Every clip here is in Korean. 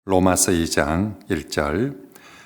로마서 2장 1절.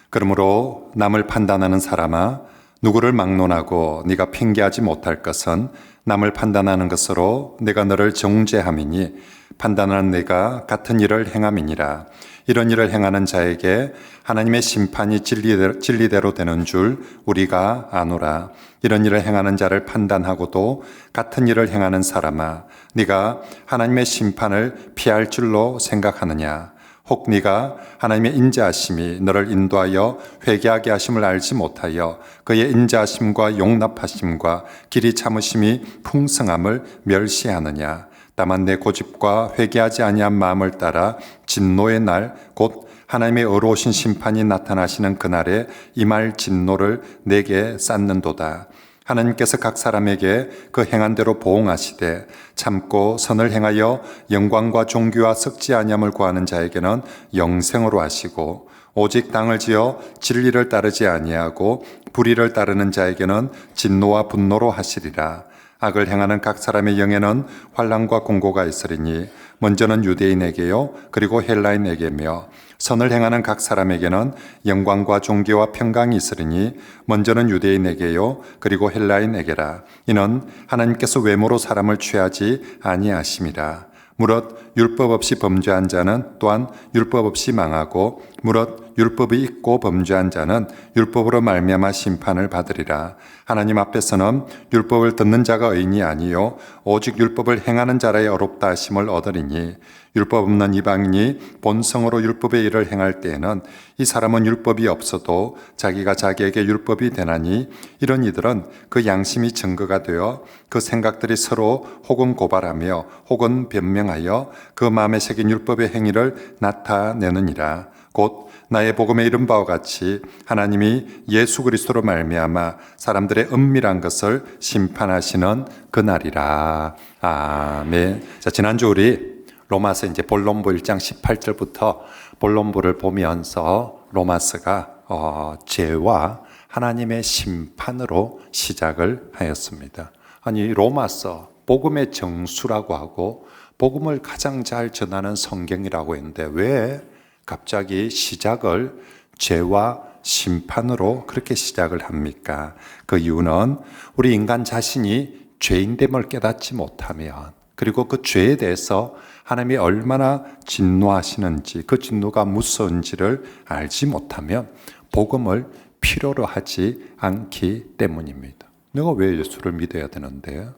그러므로 남을 판단하는 사람아, 누구를 막론하고 네가 핑계하지 못할 것은 남을 판단하는 것으로 내가 너를 정죄함이니 판단하는 내가 같은 일을 행함이니라. 이런 일을 행하는 자에게 하나님의 심판이 진리대로 되는 줄 우리가 아노라. 이런 일을 행하는 자를 판단하고도 같은 일을 행하는 사람아, 네가 하나님의 심판을 피할 줄로 생각하느냐? 혹 네가 하나님의 인자하심이 너를 인도하여 회개하게 하심을 알지 못하여 그의 인자하심과 용납하심과 길이 참으심이 풍성함을 멸시하느냐? 다만 내 고집과 회개하지 아니한 마음을 따라 진노의 날 곧 하나님의 의로우신 심판이 나타나시는 그날에 임할 진노를 내게 쌓는도다. 하나님께서 각 사람에게 그 행한 대로 보응하시되 참고 선을 행하여 영광과 존귀와 썩지 아니함을 구하는 자에게는 영생으로 하시고, 오직 당을 지어 진리를 따르지 아니하고 불의를 따르는 자에게는 진노와 분노로 하시리라. 악을 행하는 각 사람의 영에는 환난과 공고가 있으리니 먼저는 유대인에게요 그리고 헬라인에게며, 선을 행하는 각 사람에게는 영광과 존귀와 평강이 있으리니 먼저는 유대인에게요 그리고 헬라인에게라. 이는 하나님께서 외모로 사람을 취하지 아니하심이라. 무릇 율법 없이 범죄한 자는 또한 율법 없이 망하고, 무릇 율법이 있고 범죄한 자는 율법으로 말미암아 심판을 받으리라. 하나님 앞에서는 율법을 듣는 자가 의인이 아니요 오직 율법을 행하는 자라야 어렵다 하심을 얻으리니, 율법 없는 이방인이 본성으로 율법의 일을 행할 때에는 이 사람은 율법이 없어도 자기가 자기에게 율법이 되나니, 이런 이들은 그 양심이 증거가 되어 그 생각들이 서로 혹은 고발하며 혹은 변명하여 그 마음에 새긴 율법의 행위를 나타내느니라. 곧 나의 복음에 이른 바와 같이 하나님이 예수 그리스도로 말미암아 사람들의 은밀한 것을 심판하시는 그날이라. 아멘. 자, 지난주 우리 로마서 이제 본론부 1장 18절부터 본론부를 보면서 로마서가 죄와 하나님의 심판으로 시작을 하였습니다. 아니, 로마서 복음의 정수라고 하고 복음을 가장 잘 전하는 성경이라고 했는데 왜 갑자기 시작을 죄와 심판으로 그렇게 시작을 합니까? 그 이유는 우리 인간 자신이 죄인됨을 깨닫지 못하면, 그리고 그 죄에 대해서 하나님이 얼마나 진노하시는지, 그 진노가 무서운지를 알지 못하면 복음을 필요로 하지 않기 때문입니다. 내가 왜 예수를 믿어야 되는데?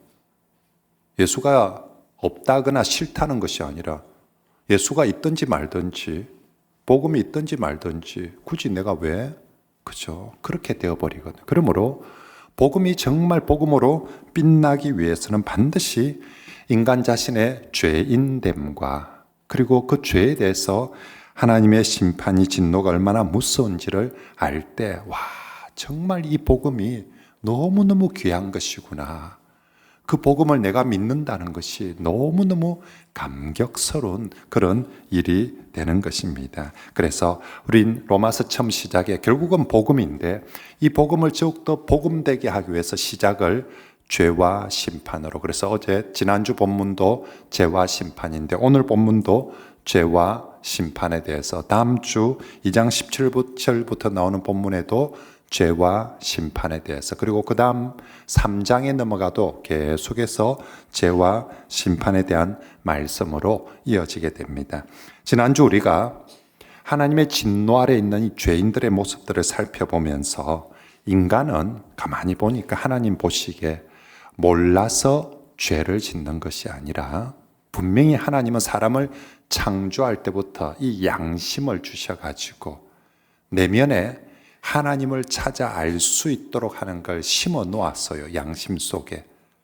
예수가 없다거나 싫다는 것이 아니라 예수가 있든지 말든지 복음이 있든지 말든지 굳이 내가 왜? 그죠? 그렇게 되어버리거든요. 그러므로 복음이 정말 복음으로 빛나기 위해서는 반드시 인간 자신의 죄인됨과 그리고 그 죄에 대해서 하나님의 심판이 진노가 얼마나 무서운지를 알 때, 와, 정말 이 복음이 너무너무 귀한 것이구나. 그 복음을 내가 믿는다는 것이 너무너무 감격스러운 그런 일이 되는 것입니다. 그래서 우린 로마서 처음 시작에 결국은 복음인데, 이 복음을 더욱더 복음되게 하기 위해서 시작을 죄와 심판으로. 그래서 지난주 본문도 죄와 심판인데 오늘 본문도 죄와 심판에 대해서, 다음 주 2장 17절부터 나오는 본문에도 죄와 심판에 대해서, 그리고 그 다음 3장에 넘어가도 계속해서 죄와 심판에 대한 말씀으로 이어지게 됩니다. 지난주 우리가 하나님의 진노 아래 있는 이 죄인들의 모습들을 살펴보면서, 인간은 가만히 보니까 하나님 보시기에 몰라서 죄를 짓는 것이 아니라 분명히 하나님은 사람을 창조할 때부터 이 양심을 주셔가지고 내면에 하나님을 찾아 알 수 있도록 하는 걸 심어 놓았어요. 양심 속에.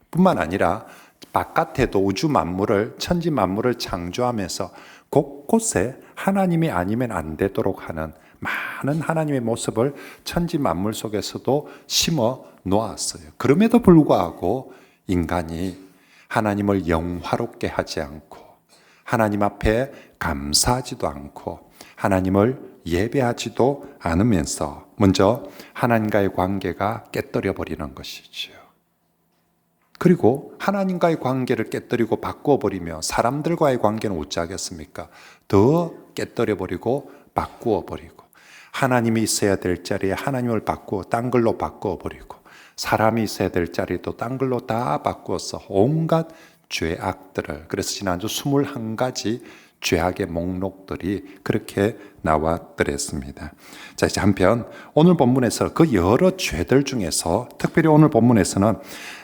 뿐만 아니라 바깥에도 우주 만물을, 천지 만물을 창조하면서 곳곳에 하나님이 아니면 안 되도록 하는 많은 하나님의 모습을 천지 만물 속에서도 심어 놓았어요. 그럼에도 불구하고 인간이 하나님을 영화롭게 하지 않고 하나님 앞에 감사하지도 않고 하나님을 예배하지도 않으면서 먼저 하나님과의 관계가 깨뜨려 버리는 것이죠. 그리고 하나님과의 관계를 깨뜨리고 바꿔버리며 사람들과의 관계는 어찌하겠습니까? 더 깨뜨려 버리고 바꾸어 버리고, 하나님이 있어야 될 자리에 하나님을 바꾸어 딴 걸로 바꾸어 버리고, 사람이 있어야 될 자리도 딴 걸로 다 바꾸어서 온갖 죄악들을, 그래서 지난주 21가지 죄악의 목록들이 그렇게 나왔더랬습니다. 자, 이제 한편 오늘 본문에서 그 여러 죄들 중에서 특별히 오늘 본문에서는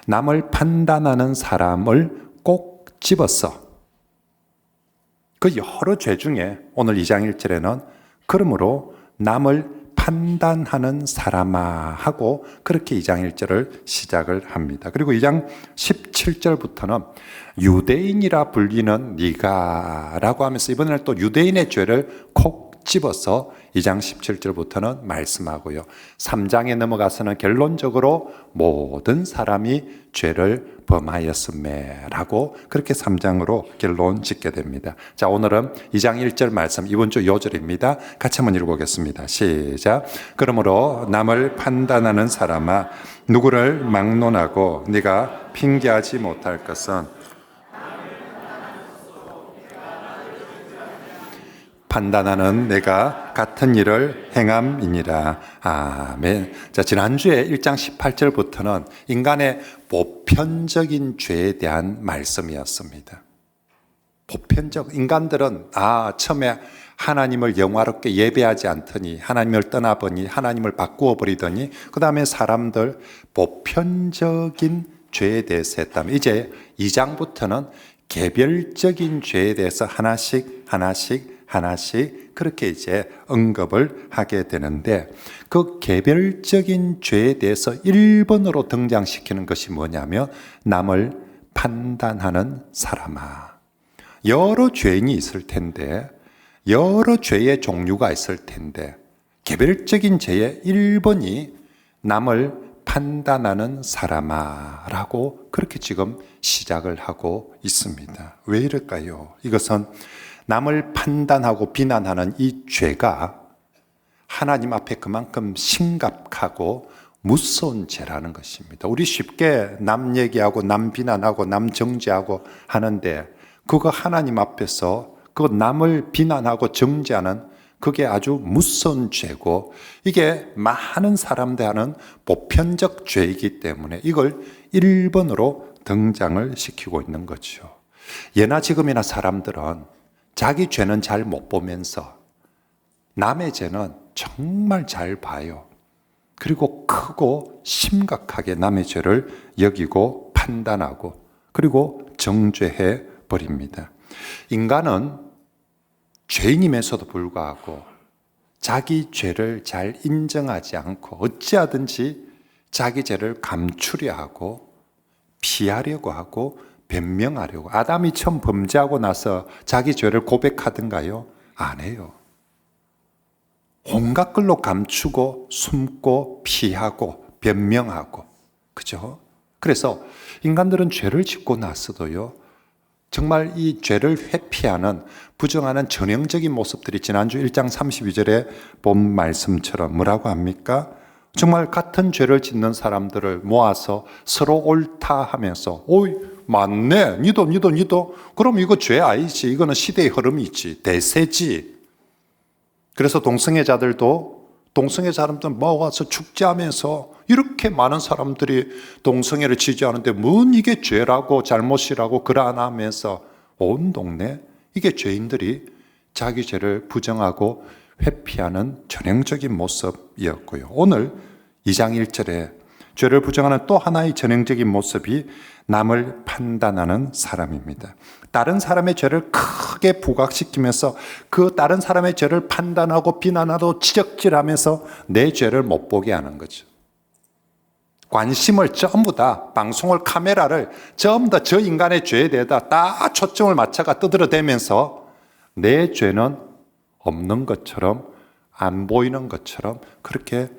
남을 판단하는 사람을 꼭 집어서 그 여러 죄 중에 오늘 2장 1절에는 그러므로 남을 판단하는 사람아 하고 그렇게 2장 1절을 시작을 합니다. 그리고 2장 17절부터는 유대인이라 불리는 네가 라고 하면서 이번에는 또 유대인의 죄를 콕 집어서 2장 17절부터는 말씀하고요. 3장에 넘어가서는 결론적으로 모든 사람이 죄를 범하였음에라고 그렇게 3장으로 결론 짓게 됩니다. 자, 오늘은 2장 1절 말씀, 이번 주 요절입니다. 같이 한번 읽어보겠습니다. 시작. 그러므로 남을 판단하는 사람아, 누구를 막론하고 네가 핑계하지 못할 것은 판단하는 내가 같은 일을 행함이니라. 아멘. 자, 지난주에 1장 18절부터는 인간의 보편적인 죄에 대한 말씀이었습니다. 보편적, 인간들은 처음에 하나님을 영화롭게 예배하지 않더니, 하나님을 떠나보니, 하나님을 바꾸어 버리더니, 그 다음에 사람들 보편적인 죄에 대해서 했다면, 이제 2장부터는 개별적인 죄에 대해서 하나씩 그렇게 이제 언급을 하게 되는데, 그 개별적인 죄에 대해서 1번으로 등장시키는 것이 뭐냐면 남을 판단하는 사람아. 여러 죄인이 있을 텐데, 여러 죄의 종류가 있을 텐데, 개별적인 죄의 1번이 남을 판단하는 사람아 라고 그렇게 지금 시작을 하고 있습니다. 왜 이럴까요? 이것은 남을 판단하고 비난하는 이 죄가 하나님 앞에 그만큼 심각하고 무서운 죄라는 것입니다. 우리 쉽게 남 얘기하고 남 비난하고 남 정죄하고 하는데, 그거 하나님 앞에서 그 남을 비난하고 정죄하는 그게 아주 무서운 죄고, 이게 많은 사람들 하는 보편적 죄이기 때문에 이걸 1번으로 등장을 시키고 있는 거죠. 예나 지금이나 사람들은 자기 죄는 잘 못 보면서 남의 죄는 정말 잘 봐요. 그리고 크고 심각하게 남의 죄를 여기고 판단하고 그리고 정죄해 버립니다. 인간은 죄인임에서도 불구하고 자기 죄를 잘 인정하지 않고 어찌하든지 자기 죄를 감추려 하고 피하려고 하고 변명하려고. 아담이 처음 범죄하고 나서 자기 죄를 고백하던가요? 안 해요. 온갖 걸로 감추고 숨고 피하고 변명하고, 그죠? 그래서 인간들은 죄를 짓고 나서도요, 정말 이 죄를 회피하는, 부정하는 전형적인 모습들이 지난주 1장 32절에 본 말씀처럼 뭐라고 합니까? 정말 같은 죄를 짓는 사람들을 모아서 서로 옳다 하면서, 오이 맞네, 니도 그럼 이거 죄 아니지, 이거는 시대의 흐름이지, 대세지. 그래서 동성애자들도 동성애 사람들 모아서 축제하면서 이렇게 많은 사람들이 동성애를 지지하는데 뭔 이게 죄라고 잘못이라고 글 안 하면서 온 동네, 이게 죄인들이 자기 죄를 부정하고 회피하는 전형적인 모습이었고요. 오늘 2장 1절에 죄를 부정하는 또 하나의 전형적인 모습이 남을 판단하는 사람입니다. 다른 사람의 죄를 크게 부각시키면서 그 다른 사람의 죄를 판단하고 비난하고 지적질하면서 내 죄를 못 보게 하는 거죠. 관심을 전부 다, 방송을, 카메라를 전부 다 저 인간의 죄에 대해서 다 초점을 맞춰가 떠들어대면서 내 죄는 없는 것처럼, 안 보이는 것처럼 그렇게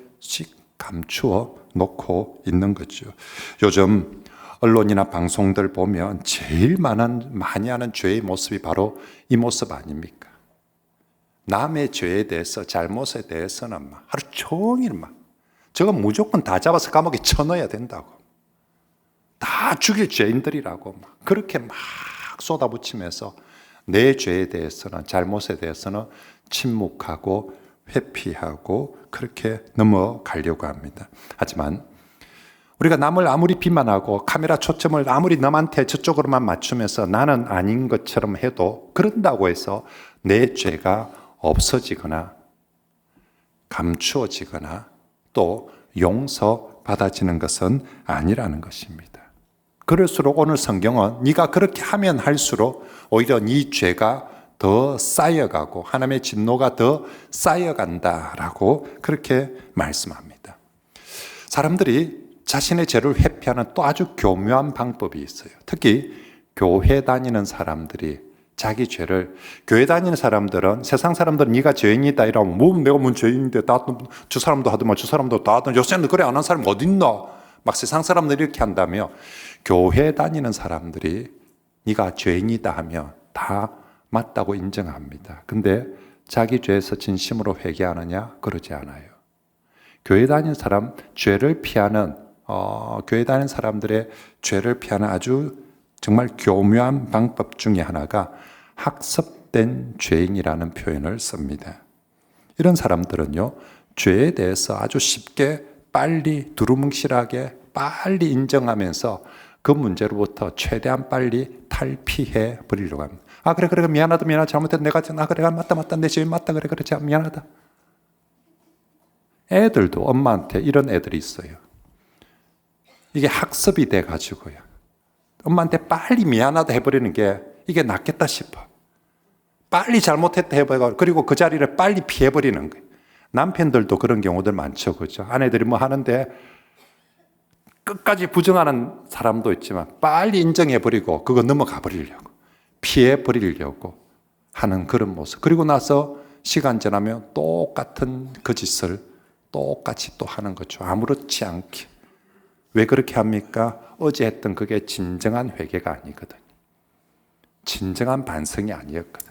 감추어 놓고 있는 거죠. 요즘 언론이나 방송들 보면 제일 많이 하는 죄의 모습이 바로 이 모습 아닙니까? 남의 죄에 대해서, 잘못에 대해서는 하루 종일 저거 무조건 다 잡아서 감옥에 쳐넣어야 된다고, 다 죽일 죄인들이라고 그렇게 막 쏟아붙이면서 내 죄에 대해서는, 잘못에 대해서는 침묵하고 회피하고 그렇게 넘어가려고 합니다. 하지만 우리가 남을 아무리 비난하고 카메라 초점을 아무리 남한테 저쪽으로만 맞추면서 나는 아닌 것처럼 해도 그런다고 해서 내 죄가 없어지거나 감추어지거나 또 용서받아지는 것은 아니라는 것입니다. 그럴수록 오늘 성경은 네가 그렇게 하면 할수록 오히려 네 죄가 더 쌓여가고 하나님의 진노가 더 쌓여간다라고 그렇게 말씀합니다. 사람들이 자신의 죄를 회피하는 또 아주 교묘한 방법이 있어요. 특히 교회 다니는 사람들이 자기 죄를, 교회 다니는 사람들은, 세상 사람들은 네가 죄인이다 이러면 뭐 내가 뭔 죄인인데 저 사람도 하더만 저 사람도 다 하더만 요새는 그래 안 한 사람이 어딨나, 막 세상 사람들이 이렇게 한다며 교회 다니는 사람들이 네가 죄인이다 하면 다 맞다고 인정합니다. 근데 자기 죄에서 진심으로 회개하느냐? 그러지 않아요. 교회 다니는 사람, 죄를 피하는 교회 다니는 사람들의 죄를 피하는 아주 정말 교묘한 방법 중에 하나가 학습된 죄인이라는 표현을 씁니다. 이런 사람들은요, 죄에 대해서 아주 쉽게 빨리 두루뭉실하게 빨리 인정하면서 그 문제로부터 최대한 빨리 탈피해 버리려고 합니다. 아 그래 미안하다 잘못했다 내가 그래 맞다 내 죄 맞다 그래 미안하다. 애들도 엄마한테 이런 애들이 있어요. 이게 학습이 돼 가지고요. 엄마한테 빨리 미안하다 해버리는 게 이게 낫겠다 싶어. 빨리 잘못했다 해버리고 그리고 그 자리를 빨리 피해버리는 거예요. 남편들도 그런 경우들 많죠, 그죠? 아내들이 뭐 하는데 끝까지 부정하는 사람도 있지만 빨리 인정해버리고 그거 넘어가 버리려고, 피해버리려고 하는 그런 모습. 그리고 나서 시간 지나면 똑같은 그 짓을 똑같이 또 하는 거죠. 아무렇지 않게. 왜 그렇게 합니까? 어제 했던 그게 진정한 회개가 아니거든요. 진정한 반성이 아니었거든요.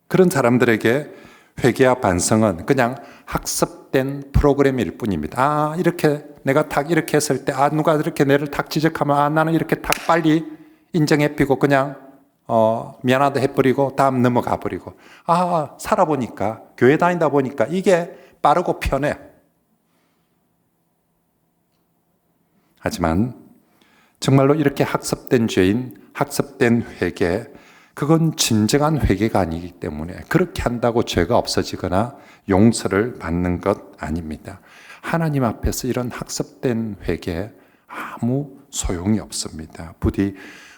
그런 사람들에게 회개와 반성은 그냥 학습된 프로그램일 뿐입니다. 아, 이렇게 내가 탁 이렇게 했을 때, 아, 누가 이렇게 내를 탁 지적하면, 아, 나는 이렇게 탁 빨리 인정해피고 그냥 미안하다 해버리고 다음 넘어가 버리고. 아, 살아보니까, 교회 다니다 보니까 이게 빠르고 편해. 하지만 정말로 이렇게 학습된 죄인, 학습된 회개, 그건 진정한 회개가 아니기 때문에 그렇게 한다고 죄가 없어지거나 용서를 받는 것 아닙니다. 하나님 앞에서 이런 학습된 회개 아무 소용이 없습니다. 부디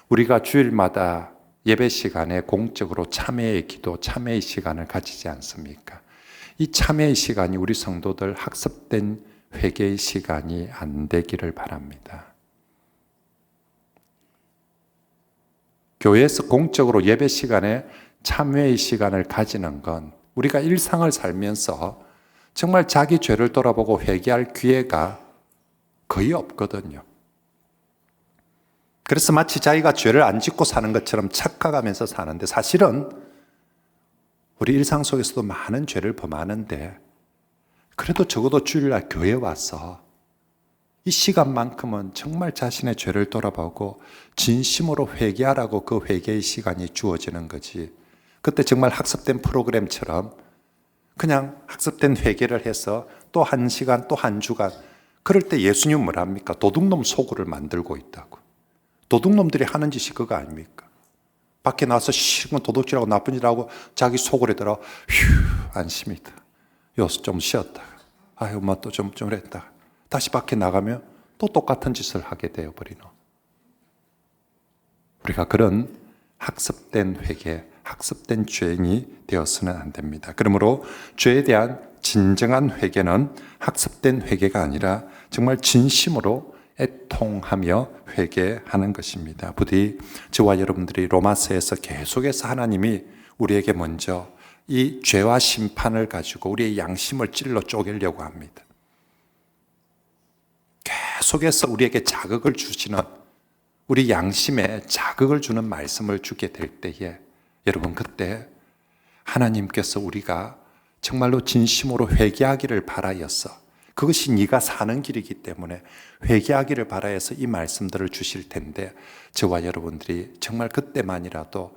우리가 주일마다 예배 시간에 공적으로 참회의 기도, 참회의 시간을 가지지 않습니까? 이 참회의 시간이 우리 성도들 학습된 회개의 시간이 안 되기를 바랍니다. 교회에서 공적으로 예배 시간에 참회의 시간을 가지는 건 우리가 일상을 살면서 정말 자기 죄를 돌아보고 회개할 기회가 거의 없거든요. 그래서 마치 자기가 죄를 안 짓고 사는 것처럼 착각하면서 사는데 사실은 우리 일상 속에서도 많은 죄를 범하는데 그래도 적어도 주일날 교회에 와서 이 시간만큼은 정말 자신의 죄를 돌아보고 진심으로 회개하라고 그 회개의 시간이 주어지는 거지. 그때 정말 학습된 프로그램처럼 그냥 학습된 회개를 해서 또 한 시간 또 한 주간, 그럴 때 예수님은 뭐라 합니까? 도둑놈 소굴을 만들고 있다고. 도둑놈들이 하는 짓이 그거 아닙니까? 밖에 나와서 싫은 도둑질하고 나쁜 일하고 자기 소굴에 들어 휴 안심이다. 여기서 좀 쉬었다가 아유 엄마 또 좀 했다가 다시 밖에 나가면 또 똑같은 짓을 하게 되어버리는, 우리가 그런 학습된 회개, 학습된 죄인이 되어서는 안 됩니다. 그러므로 죄에 대한 진정한 회개는 학습된 회개가 아니라 정말 진심으로 애통하며 회개하는 것입니다. 부디 저와 여러분들이 로마서에서 계속해서 하나님이 우리에게 먼저 이 죄와 심판을 가지고 우리의 양심을 찔러 쪼개려고 합니다. 계속해서 우리에게 자극을 주시는, 우리 양심에 자극을 주는 말씀을 주게 될 때에 여러분 그때 하나님께서 우리가 정말로 진심으로 회개하기를 바라여서 그것이 네가 사는 길이기 때문에 회개하기를 바라해서 이 말씀들을 주실 텐데, 저와 여러분들이 정말 그때만이라도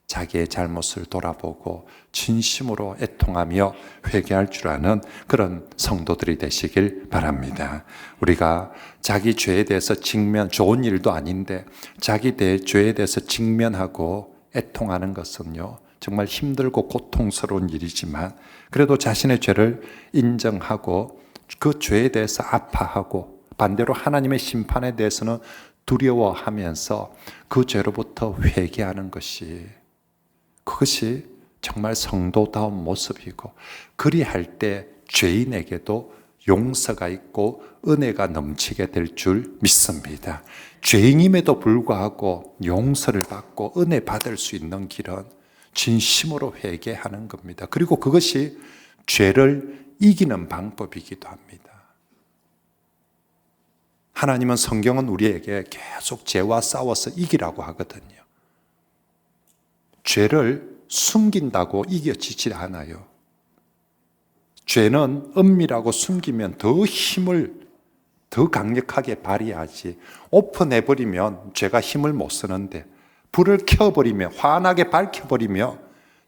자기의 잘못을 돌아보고 진심으로 애통하며 회개할 줄 아는 그런 성도들이 되시길 바랍니다. 우리가 자기 죄에 대해서 좋은 일도 아닌데 자기 죄에 대해서 직면하고 애통하는 것은요, 정말 힘들고 고통스러운 일이지만 그래도 자신의 죄를 인정하고 그 죄에 대해서 아파하고 반대로 하나님의 심판에 대해서는 두려워하면서 그 죄로부터 회개하는 것이, 그것이 정말 성도다운 모습이고, 그리할 때 죄인에게도 용서가 있고 은혜가 넘치게 될 줄 믿습니다. 죄인임에도 불구하고 용서를 받고 은혜 받을 수 있는 길은 진심으로 회개하는 겁니다. 그리고 그것이 죄를 이기는 방법이기도 합니다. 하나님은 성경은 우리에게 계속 죄와 싸워서 이기라고 하거든요. 죄를 숨긴다고 이겨지지 않아요. 죄는 은밀하고 숨기면 더 힘을 더 강력하게 발휘하지, 오픈해버리면 죄가 힘을 못 쓰는데, 불을 켜버리면, 환하게 밝혀버리면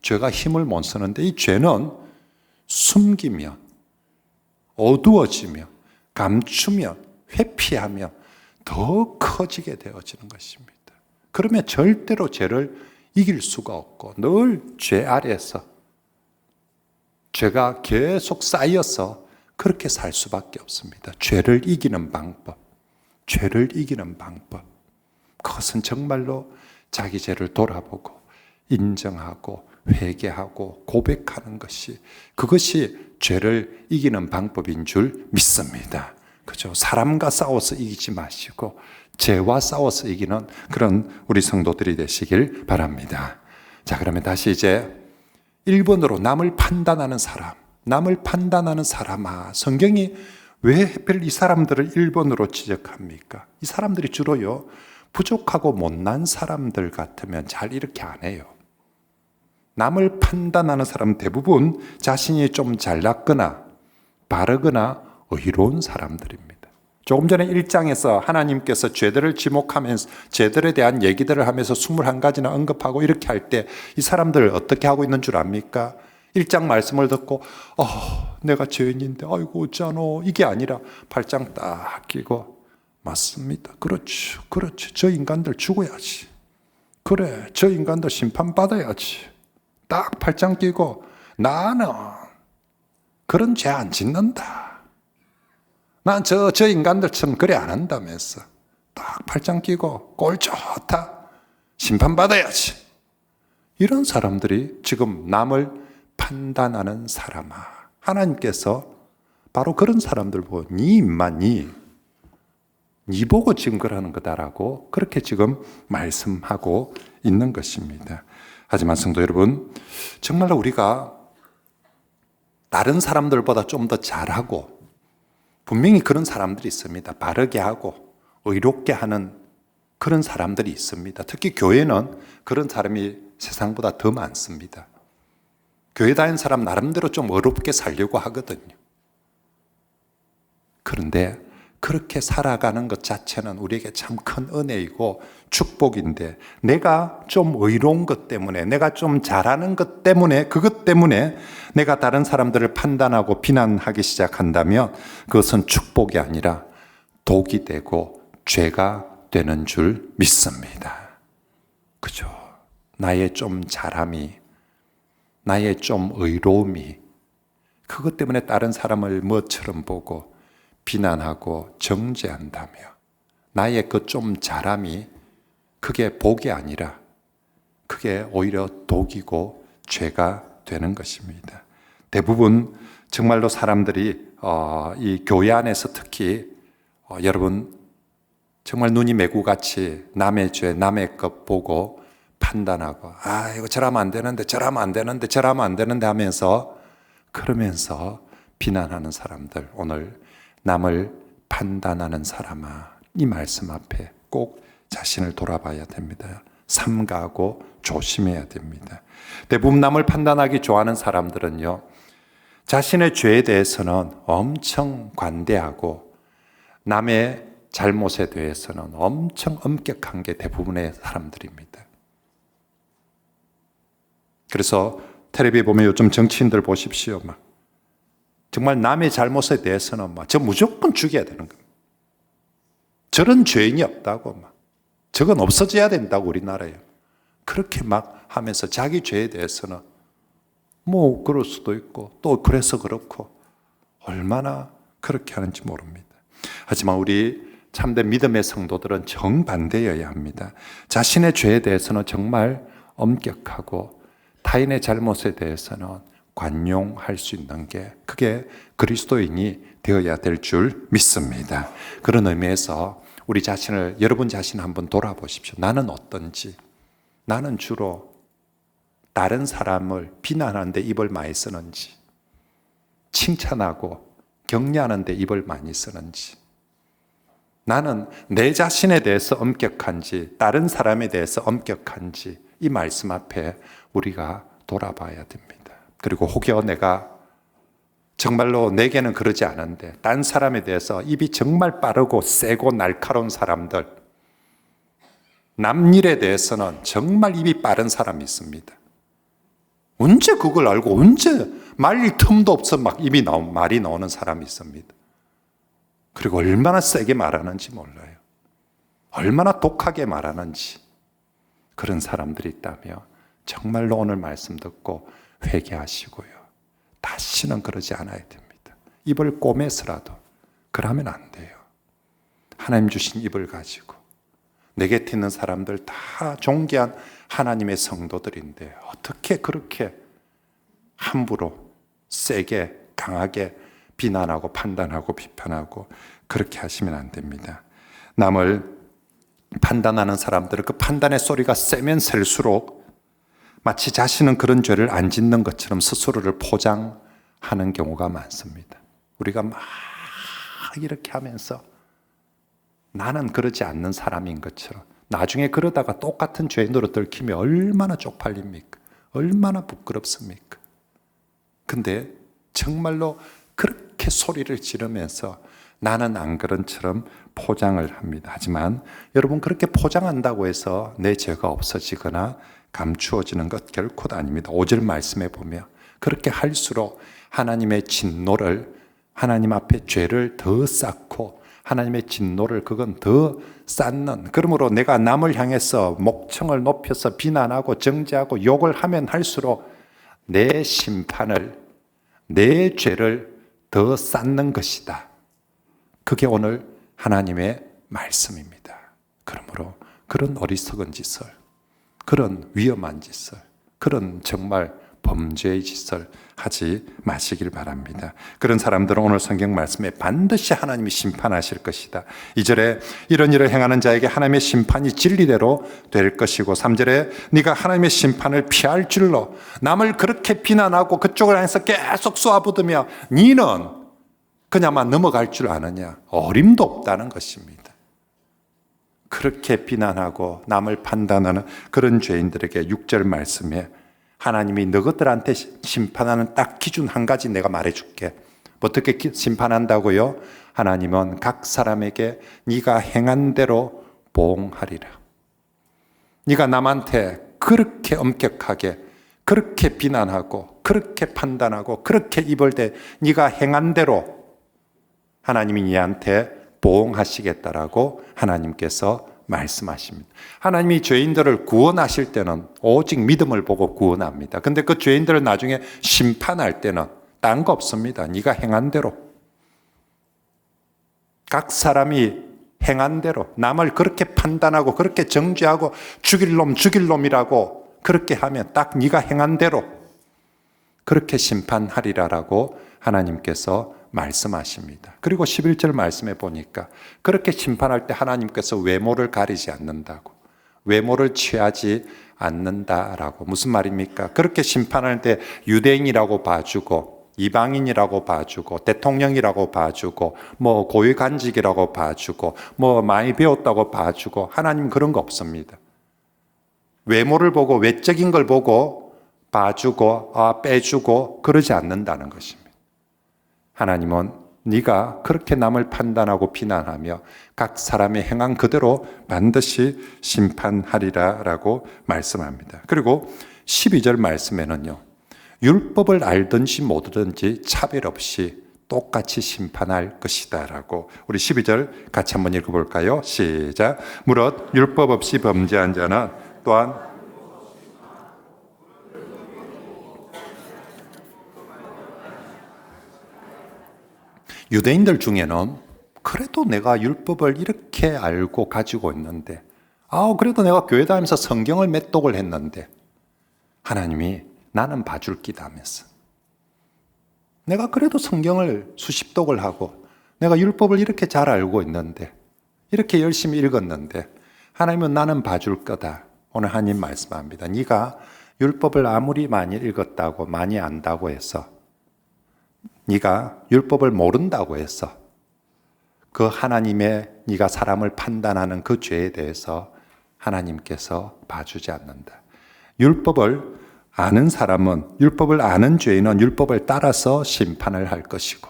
죄가 힘을 못 쓰는데, 이 죄는 숨기면, 어두워지면, 감추면, 회피하면 더 커지게 되어지는 것입니다. 그러면 절대로 죄를 이길 수가 없고 늘 죄 아래에서 죄가 계속 쌓여서 그렇게 살 수밖에 없습니다. 죄를 이기는 방법, 죄를 이기는 방법, 그것은 정말로 자기 죄를 돌아보고 인정하고 회개하고 고백하는 것이, 그것이 죄를 이기는 방법인 줄 믿습니다. 그죠? 사람과 싸워서 이기지 마시고 죄와 싸워서 이기는 그런 우리 성도들이 되시길 바랍니다. 자, 그러면 다시 이제 1번으로 남을 판단하는 사람, 남을 판단하는 사람아, 성경이 왜 하필 이 사람들을 1번으로 지적합니까? 이 사람들이 주로요, 부족하고 못난 사람들 같으면 잘 이렇게 안 해요. 남을 판단하는 사람 대부분 자신이 좀 잘났거나 바르거나 의로운 사람들입니다. 조금 전에 1장에서 하나님께서 죄들을 지목하면서 죄들에 대한 얘기들을 하면서 21가지나 언급하고 이렇게 할 때 이 사람들 어떻게 하고 있는 줄 압니까? 1장 말씀을 듣고 내가 죄인인데 아이고 어쩌노, 이게 아니라 8장 딱 끼고 맞습니다. 그렇죠. 저 인간들 죽어야지. 그래, 저 인간들 심판받아야지. 딱 8장 끼고 나는 그런 죄 안 짓는다. 난 저 인간들처럼 그래 안 한다면서 딱 8장 끼고 꼴 좋다, 심판받아야지. 이런 사람들이 지금 남을 판단하는 사람아, 하나님께서 바로 그런 사람들 보고 니 보고 지금 그러는 거다라고 그렇게 지금 말씀하고 있는 것입니다. 하지만 성도 여러분, 정말로 우리가 다른 사람들보다 좀 더 잘하고, 분명히 그런 사람들이 있습니다. 바르게 하고 의롭게 하는 그런 사람들이 있습니다. 특히 교회는 그런 사람이 세상보다 더 많습니다. 교회 다니는 사람 나름대로 좀 어렵게 살려고 하거든요. 그런데 그렇게 살아가는 것 자체는 우리에게 참 큰 은혜이고 축복인데, 내가 좀 의로운 것 때문에, 내가 좀 잘하는 것 때문에, 그것 때문에 내가 다른 사람들을 판단하고 비난하기 시작한다면 그것은 축복이 아니라 독이 되고 죄가 되는 줄 믿습니다. 그죠? 나의 좀 잘함이, 나의 좀 의로움이, 그것 때문에 다른 사람을 뭐처럼 보고 비난하고 정죄한다며 나의 그 좀 잘함이 그게 복이 아니라 그게 오히려 독이고 죄가 되는 것입니다. 대부분 정말로 사람들이 이 교회 안에서 특히 여러분 정말 눈이 매구같이 남의 죄, 남의 것 보고 판단하고 이거 저러면 안 되는데, 저러면 안 되는데, 저러면 안 되는데 하면서 그러면서 비난하는 사람들, 오늘 남을 판단하는 사람아, 이 말씀 앞에 꼭 자신을 돌아봐야 됩니다. 삼가하고 조심해야 됩니다. 대부분 남을 판단하기 좋아하는 사람들은요, 자신의 죄에 대해서는 엄청 관대하고 남의 잘못에 대해서는 엄청 엄격한 게 대부분의 사람들입니다. 그래서 텔레비에 보면 요즘 정치인들 보십시오. 정말 남의 잘못에 대해서는 저 무조건 죽여야 되는 겁니다. 저런 죄인이 없다고 저건 없어져야 된다고 우리나라에 그렇게 막 하면서 자기 죄에 대해서는 그럴 수도 있고 또 그래서 그렇고 얼마나 그렇게 하는지 모릅니다. 하지만 우리 참된 믿음의 성도들은 정반대여야 합니다. 자신의 죄에 대해서는 정말 엄격하고 타인의 잘못에 대해서는 관용할 수 있는 게 그게 그리스도인이 되어야 될 줄 믿습니다. 그런 의미에서 우리 자신을 여러분 자신 한번 돌아보십시오. 나는 어떤지. 나는 주로 다른 사람을 비난하는 데 입을 많이 쓰는지 칭찬하고 격려하는 데 입을 많이 쓰는지 나는 내 자신에 대해서 엄격한지 다른 사람에 대해서 엄격한지 이 말씀 앞에 우리가 돌아봐야 됩니다. 그리고 혹여 내가 정말로 내게는 그러지 않은데 딴 사람에 대해서 입이 정말 빠르고 세고 날카로운 사람들 남 일에 대해서는 정말 입이 빠른 사람이 있습니다. 언제 그걸 알고 언제 말릴 틈도 없어 막 말이 나오는 사람이 있습니다. 그리고 얼마나 세게 말하는지 몰라요. 얼마나 독하게 말하는지. 그런 사람들이 있다면 정말로 오늘 말씀 듣고 회개하시고요. 다시는 그러지 않아야 됩니다. 입을 꼬매서라도 그러면 안 돼요. 하나님 주신 입을 가지고 내 곁에 있는 사람들 다 존귀한 하나님의 성도들인데 어떻게 그렇게 함부로 세게 강하게 비난하고 판단하고 비판하고 그렇게 하시면 안 됩니다. 남을 판단하는 사람들은 그 판단의 소리가 세면 셀수록 마치 자신은 그런 죄를 안 짓는 것처럼 스스로를 포장하는 경우가 많습니다. 우리가 막 이렇게 하면서 나는 그러지 않는 사람인 것처럼 나중에 그러다가 똑같은 죄인으로 들키면 얼마나 쪽팔립니까? 얼마나 부끄럽습니까? 근데 정말로 그렇게 소리를 지르면서 나는 안 그런처럼 포장을 합니다. 하지만 여러분 그렇게 포장한다고 해서 내 죄가 없어지거나 감추어지는 것 결코 아닙니다. 5절 말씀에 보면 그렇게 할수록 하나님의 진노를 하나님 앞에 죄를 더 쌓고 하나님의 진노를 그건 더 쌓는 그러므로 내가 남을 향해서 목청을 높여서 비난하고 정죄하고 욕을 하면 할수록 내 심판을 내 죄를 더 쌓는 것이다. 그게 오늘 하나님의 말씀입니다. 그러므로 그런 어리석은 짓을 그런 위험한 짓을 그런 정말 범죄의 짓을 하지 마시길 바랍니다. 그런 사람들은 오늘 성경 말씀에 반드시 하나님이 심판하실 것이다. 2절에 이런 일을 행하는 자에게 하나님의 심판이 진리대로 될 것이고 3절에 네가 하나님의 심판을 피할 줄로 남을 그렇게 비난하고 그쪽을 향해서 계속 쏘아붙으며 너는 그냥만 넘어갈 줄 아느냐? 어림도 없다는 것입니다. 그렇게 비난하고 남을 판단하는 그런 죄인들에게 6절 말씀에 하나님이 너희들한테 심판하는 딱 기준 한 가지 내가 말해줄게. 어떻게 심판한다고요? 하나님은 각 사람에게 네가 행한 대로 보응하리라. 네가 남한테 그렇게 엄격하게 그렇게 비난하고 그렇게 판단하고 그렇게 입을 대 네가 행한 대로 하나님이 네한테 보응하시겠다라고 하나님께서 말씀하십니다. 하나님이 죄인들을 구원하실 때는 오직 믿음을 보고 구원합니다. 근데 그 죄인들을 나중에 심판할 때는 딴 거 없습니다. 네가 행한 대로 각 사람이 행한 대로 남을 그렇게 판단하고 그렇게 정죄하고 죽일 놈이라고 그렇게 하면 딱 네가 행한 대로 그렇게 심판하리라라고 하나님께서 말씀하십니다. 그리고 11절 말씀에 보니까 그렇게 심판할 때 하나님께서 외모를 가리지 않는다고 외모를 취하지 않는다라고 무슨 말입니까? 그렇게 심판할 때 유대인이라고 봐주고 이방인이라고 봐주고 대통령이라고 봐주고 뭐 고위관직이라고 봐주고 뭐 많이 배웠다고 봐주고 하나님 그런 거 없습니다. 외모를 보고 외적인 걸 보고 봐주고 빼주고 그러지 않는다는 것입니다. 하나님은 네가 그렇게 남을 판단하고 비난하며 각 사람의 행한 그대로 반드시 심판하리라 라고 말씀합니다. 그리고 12절 말씀에는요, 율법을 알든지 모르든지 차별 없이 똑같이 심판할 것이다 라고, 우리 12절 같이 한번 읽어볼까요? 시작. 무릇 율법 없이 범죄한 자는 또한 유대인들 중에는 그래도 내가 율법을 이렇게 알고 가지고 있는데, 그래도 내가 교회 다니면서 성경을 몇 독을 했는데 하나님이 나는 봐줄 기다 하면서, 내가 그래도 성경을 수십 독을 하고 내가 율법을 이렇게 잘 알고 있는데, 이렇게 열심히 읽었는데 하나님은 나는 봐줄 거다. 오늘 하나님 말씀합니다. 네가 율법을 아무리 많이 읽었다고 많이 안다고 해서, 네가 율법을 모른다고 해서 그 하나님의 네가 사람을 판단하는 그 죄에 대해서 하나님께서 봐주지 않는다. 율법을 아는 사람은, 율법을 아는 죄인은 율법을 따라서 심판을 할 것이고,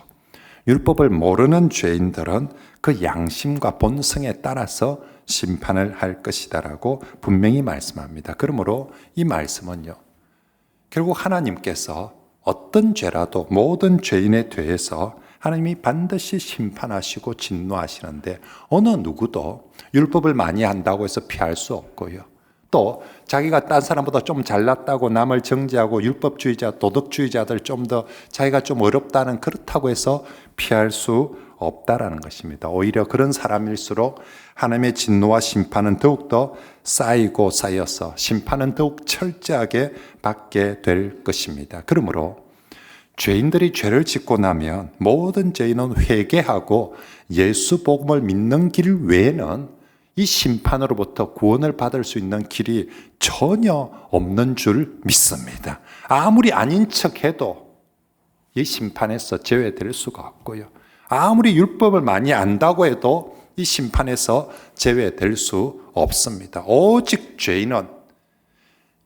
율법을 모르는 죄인들은 그 양심과 본성에 따라서 심판을 할 것이다라고 분명히 말씀합니다. 그러므로 이 말씀은요, 결국 하나님께서 어떤 죄라도 모든 죄인에 대해서 하나님이 반드시 심판하시고 진노하시는데, 어느 누구도 율법을 많이 한다고 해서 피할 수 없고요. 또 자기가 딴 사람보다 좀 잘났다고 남을 정죄하고 율법주의자, 도덕주의자들 좀 더 자기가 좀 어렵다는, 그렇다고 해서 피할 수 없다라는 것입니다. 오히려 그런 사람일수록 하나님의 진노와 심판은 더욱더 쌓이고 쌓여서 심판은 더욱 철저하게 받게 될 것입니다. 그러므로 죄인들이 죄를 짓고 나면 모든 죄인은 회개하고 예수 복음을 믿는 길 외에는 이 심판으로부터 구원을 받을 수 있는 길이 전혀 없는 줄 믿습니다. 아무리 아닌 척해도 이 심판에서 제외될 수가 없고요. 아무리 율법을 많이 안다고 해도 이 심판에서 제외될 수 없습니다. 오직 죄인은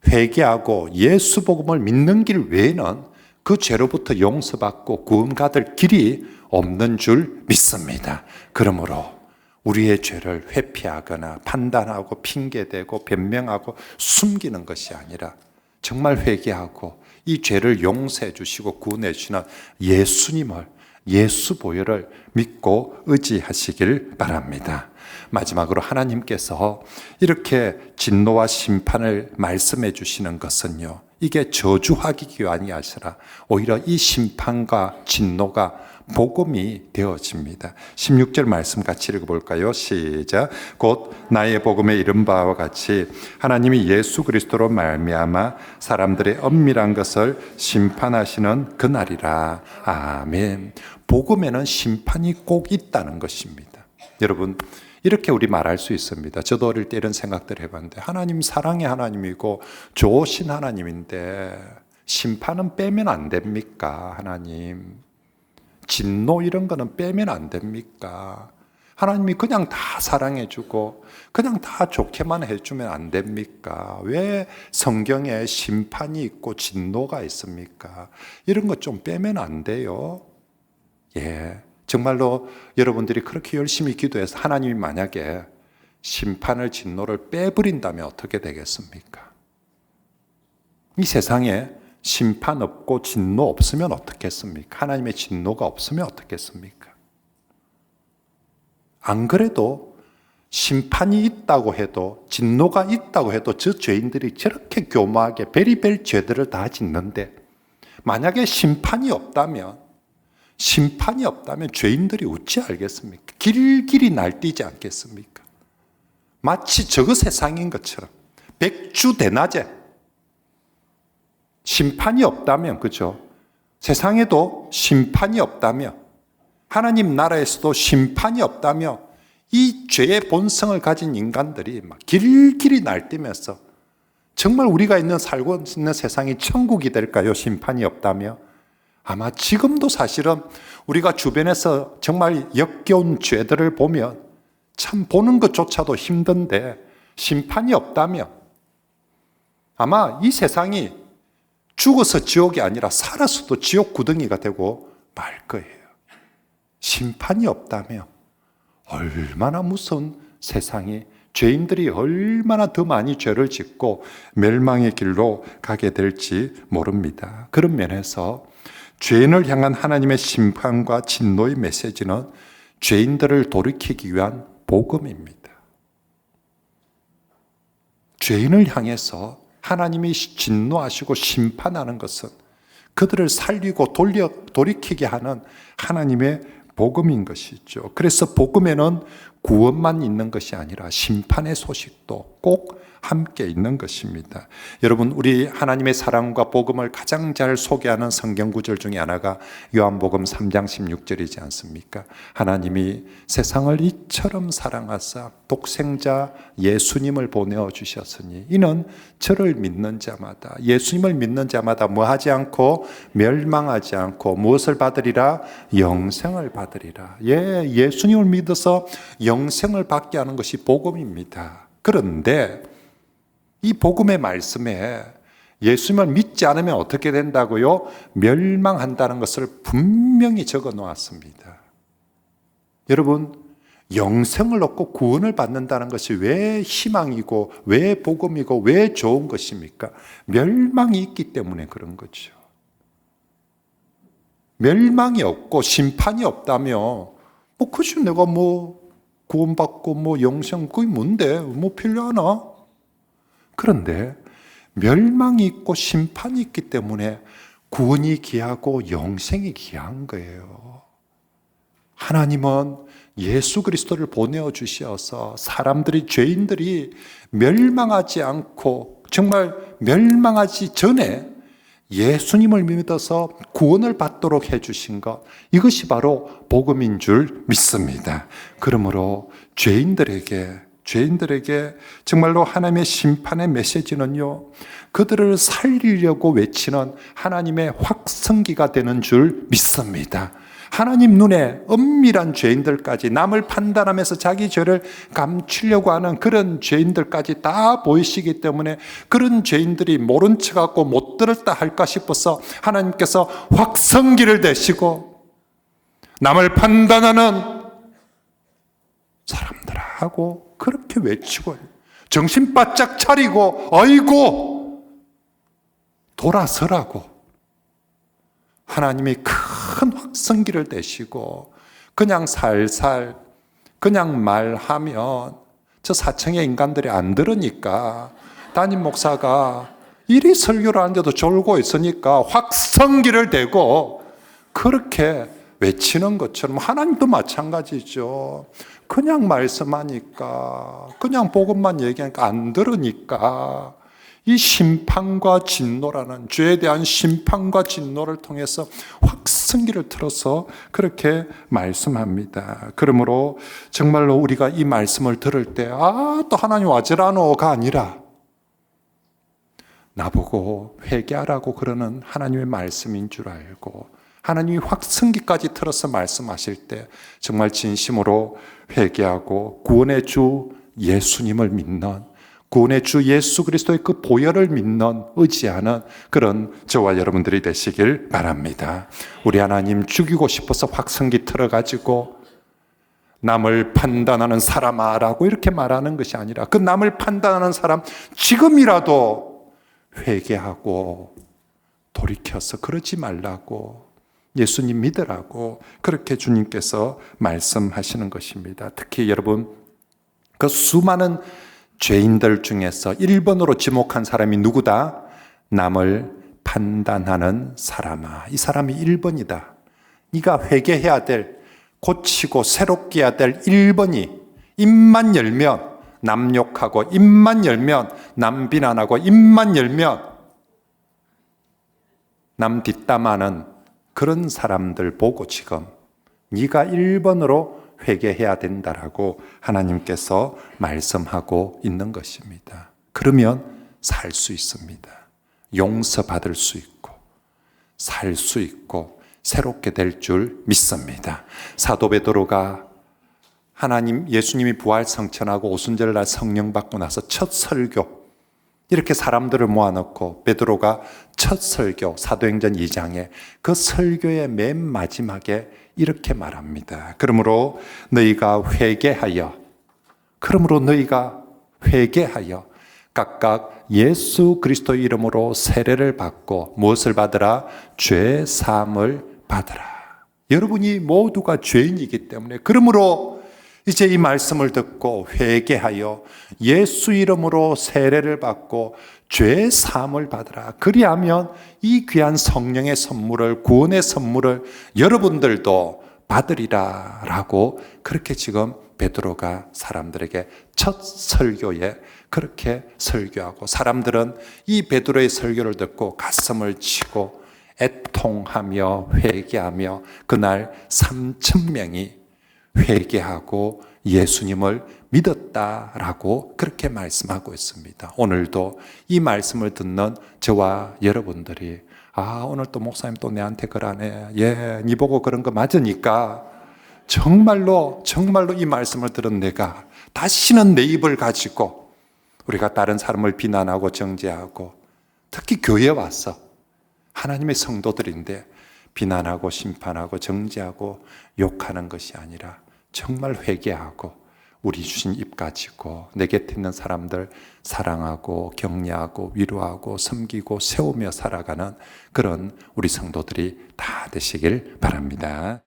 회개하고 예수 복음을 믿는 길 외에는 그 죄로부터 용서받고 구원받을 길이 없는 줄 믿습니다. 그러므로 우리의 죄를 회피하거나 판단하고 핑계대고 변명하고 숨기는 것이 아니라 정말 회개하고 이 죄를 용서해 주시고 구원해 주시는 예수님을, 예수 보혈을 믿고 의지하시길 바랍니다. 마지막으로 하나님께서 이렇게 진노와 심판을 말씀해 주시는 것은요, 이게 저주하기 위함이 아니라 오히려 이 심판과 진노가 복음이 되어집니다. 16절 말씀 같이 읽어볼까요? 시작. 곧 나의 복음에 이른 바와 같이 하나님이 예수 그리스도로 말미암아 사람들의 엄밀한 것을 심판하시는 그날이라. 아멘. 복음에는 심판이 꼭 있다는 것입니다. 여러분, 이렇게 우리 말할 수 있습니다. 저도 어릴 때 이런 생각들 해봤는데, 하나님 사랑의 하나님이고 좋으신 하나님인데 심판은 빼면 안 됩니까? 하나님 진노 이런 거는 빼면 안 됩니까? 하나님이 그냥 다 사랑해주고 그냥 다 좋게만 해주면 안 됩니까? 왜 성경에 심판이 있고 진노가 있습니까? 이런 것 좀 빼면 안 돼요? 예, 정말로 여러분들이 그렇게 열심히 기도해서 하나님이 만약에 심판을, 진노를 빼버린다면 어떻게 되겠습니까? 이 세상에 심판 없고 진노 없으면 어떻겠습니까? 하나님의 진노가 없으면 어떻겠습니까? 안 그래도 심판이 있다고 해도, 진노가 있다고 해도 저 죄인들이 저렇게 교묘하게 베리벨 죄들을 다 짓는데, 만약에 심판이 없다면 죄인들이 어찌 알겠습니까? 길길이 날뛰지 않겠습니까? 마치 저거 세상인 것처럼 백주대낮에 심판이 없다면, 그죠? 세상에도 심판이 없다면, 하나님 나라에서도 심판이 없다면, 이 죄의 본성을 가진 인간들이 막 길길이 날뛰면서 정말 우리가 살고 있는 세상이 천국이 될까요? 심판이 없다면? 아마 지금도 사실은 우리가 주변에서 정말 역겨운 죄들을 보면 참 보는 것조차도 힘든데, 심판이 없다면 아마 이 세상이 죽어서 지옥이 아니라 살아서도 지옥 구덩이가 되고 말 거예요. 심판이 없다며 얼마나 무서운 세상이, 죄인들이 얼마나 더 많이 죄를 짓고 멸망의 길로 가게 될지 모릅니다. 그런 면에서 죄인을 향한 하나님의 심판과 진노의 메시지는 죄인들을 돌이키기 위한 복음입니다. 죄인을 향해서 하나님이 진노하시고 심판하는 것은 그들을 살리고 돌이키게 하는 하나님의 복음인 것이죠. 그래서 복음에는 구원만 있는 것이 아니라 심판의 소식도 꼭 함께 있는 것입니다. 여러분, 우리 하나님의 사랑과 복음을 가장 잘 소개하는 성경 구절 중에 하나가 요한복음 3장 16절이지 않습니까? 하나님이 세상을 이처럼 사랑하사 독생자 예수님을 보내어 주셨으니 이는 저를 믿는 자마다, 예수님을 믿는 자마다 뭐하지 않고 멸망하지 않고 무엇을 받으리라? 영생을 받으리라. 예수님을 믿어서 영생을 받게 하는 것이 복음입니다. 그런데 이 복음의 말씀에 예수님을 믿지 않으면 어떻게 된다고요? 멸망한다는 것을 분명히 적어 놓았습니다. 여러분, 영생을 얻고 구원을 받는다는 것이 왜 희망이고 왜 복음이고 왜 좋은 것입니까? 멸망이 있기 때문에 그런 거죠. 멸망이 없고 심판이 없다며 그치 내가 구원받고 영생 그게 뭔데? 필요하나? 그런데 멸망이 있고 심판이 있기 때문에 구원이 귀하고 영생이 귀한 거예요. 하나님은 예수 그리스도를 보내어 주셔서 죄인들이 멸망하지 않고 정말 멸망하지 전에 예수님을 믿어서 구원을 받도록 해주신 것, 이것이 바로 복음인 줄 믿습니다. 그러므로 죄인들에게 정말로 하나님의 심판의 메시지는요, 그들을 살리려고 외치는 하나님의 확성기가 되는 줄 믿습니다. 하나님 눈에 엄밀한 죄인들까지, 남을 판단하면서 자기 죄를 감추려고 하는 그런 죄인들까지 다 보이시기 때문에 그런 죄인들이 모른 척하고 못 들었다 할까 싶어서 하나님께서 확성기를 대시고 남을 판단하는 사람들하고 그렇게 외치고 정신 바짝 차리고 아이고 돌아서라고 하나님이 큰 확성기를 대시고 그냥 살살 그냥 말하면 저 사층의 인간들이 안 들으니까 담임 목사가 이리 설교를 하는데도 졸고 있으니까 확성기를 대고 그렇게 외치는 것처럼 하나님도 마찬가지죠. 그냥 말씀하니까 그냥 복음만 얘기하니까 안 들으니까 이 심판과 진노라는 죄에 대한 심판과 진노를 통해서 확성기를 틀어서 그렇게 말씀합니다. 그러므로 정말로 우리가 이 말씀을 들을 때 또 하나님 와지라노가 아니라 나보고 회개하라고 그러는 하나님의 말씀인 줄 알고 하나님이 확성기까지 틀어서 말씀하실 때 정말 진심으로 회개하고 구원의 주 예수님을 믿는, 구원의 주 예수 그리스도의 그 보혈을 믿는, 의지하는 그런 저와 여러분들이 되시길 바랍니다. 우리 하나님 죽이고 싶어서 확성기 틀어가지고 남을 판단하는 사람아라고 이렇게 말하는 것이 아니라 그 남을 판단하는 사람 지금이라도 회개하고 돌이켜서 그러지 말라고, 예수님 믿으라고 그렇게 주님께서 말씀하시는 것입니다. 특히 여러분, 그 수많은 죄인들 중에서 1번으로 지목한 사람이 누구다? 남을 판단하는 사람아. 이 사람이 1번이다. 네가 회개해야 될, 고치고 새롭게 해야 될 1번이 입만 열면 남 욕하고 입만 열면 남 비난하고 입만 열면 남 뒷담하는 그런 사람들 보고 지금 네가 1번으로 회개해야 된다라고 하나님께서 말씀하고 있는 것입니다. 그러면 살 수 있습니다. 용서받을 수 있고 살 수 있고 새롭게 될 줄 믿습니다. 사도 베드로가 하나님 예수님이 부활 성천하고 오순절날 성령 받고 나서 첫 설교, 이렇게 사람들을 모아놓고 베드로가 첫 설교 사도행전 2장에 그 설교의 맨 마지막에 이렇게 말합니다. 그러므로 너희가 회개하여 각각 예수 그리스도 이름으로 세례를 받고 무엇을 받으라? 죄 사함을 받으라. 여러분이 모두가 죄인이기 때문에 그러므로 이제 이 말씀을 듣고 회개하여 예수 이름으로 세례를 받고 죄 사함을 받으라. 그리하면 이 귀한 성령의 선물을, 구원의 선물을 여러분들도 받으리라 라고 그렇게 지금 베드로가 사람들에게 첫 설교에 그렇게 설교하고, 사람들은 이 베드로의 설교를 듣고 가슴을 치고 애통하며 회개하며 그날 3,000명이 회개하고 예수님을 믿었다라고 그렇게 말씀하고 있습니다. 오늘도 이 말씀을 듣는 저와 여러분들이 오늘 또 목사님 또 내한테 그러네. 네 보고 그런 거 맞으니까 정말로 이 말씀을 들은 내가 다시는 내 입을 가지고 우리가 다른 사람을 비난하고 정죄하고, 특히 교회에 와서 하나님의 성도들인데 비난하고 심판하고 정죄하고 욕하는 것이 아니라 정말 회개하고 우리 주신 입 가지고 내 곁에 있는 사람들 사랑하고 격려하고 위로하고 섬기고 세우며 살아가는 그런 우리 성도들이 다 되시길 바랍니다.